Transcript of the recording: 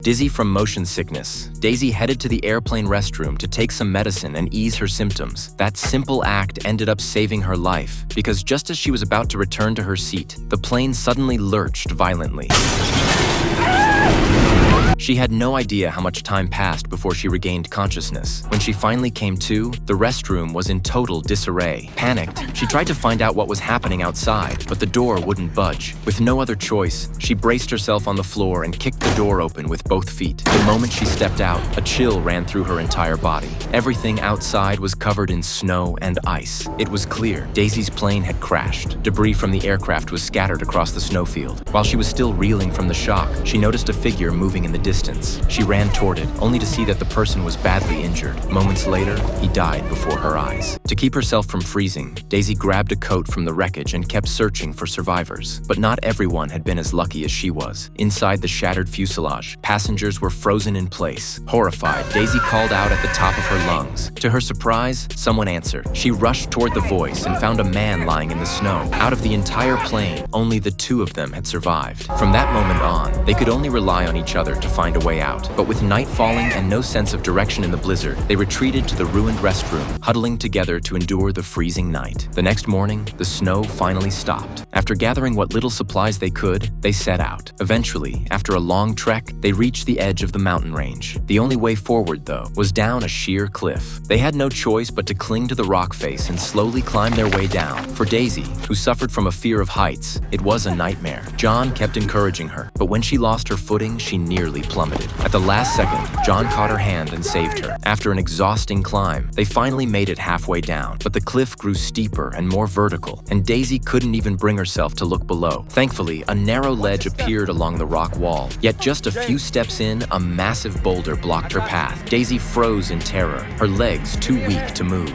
Dizzy from motion sickness, Daisy headed to the airplane restroom to take some medicine and ease her symptoms. That simple act ended up saving her life, because just as she was about to return to her seat, the plane suddenly lurched violently. She had no idea how much time passed before she regained consciousness. When she finally came to, the restroom was in total disarray. Panicked, she tried to find out what was happening outside, but the door wouldn't budge. With no other choice, she braced herself on the floor and kicked the door open with both feet. The moment she stepped out, a chill ran through her entire body. Everything outside was covered in snow and ice. It was clear Daisy's plane had crashed. Debris from the aircraft was scattered across the snowfield. While she was still reeling from the shock, she noticed a figure moving in the distance. She ran toward it, only to see that the person was badly injured. Moments later, he died before her eyes. To keep herself from freezing, Daisy grabbed a coat from the wreckage and kept searching for survivors. But not everyone had been as lucky as she was. Inside the shattered fuselage, passengers were frozen in place. Horrified, Daisy called out at the top of her lungs. To her surprise, someone answered. She rushed toward the voice and found a man lying in the snow. Out of the entire plane, only the two of them had survived. From that moment on, they could only rely on each other to find a way out. But with night falling and no sense of direction in the blizzard, they retreated to the ruined restroom, huddling together to endure the freezing night. The next morning, the snow finally stopped. After gathering what little supplies they could, they set out. Eventually, after a long trek, they reached the edge of the mountain range. The only way forward, though, was down a sheer cliff. They had no choice but to cling to the rock face and slowly climb their way down. For Daisy, who suffered from a fear of heights, it was a nightmare. John kept encouraging her, but when she lost her footing, she nearly plummeted. At the last second, John caught her hand and saved her. After an exhausting climb, they finally made it halfway down, but the cliff grew steeper and more vertical, and Daisy couldn't even bring herself to look below. Thankfully, a narrow ledge appeared along the rock wall, yet just a few steps in, a massive boulder blocked her path. Daisy froze in terror, her legs too weak to move.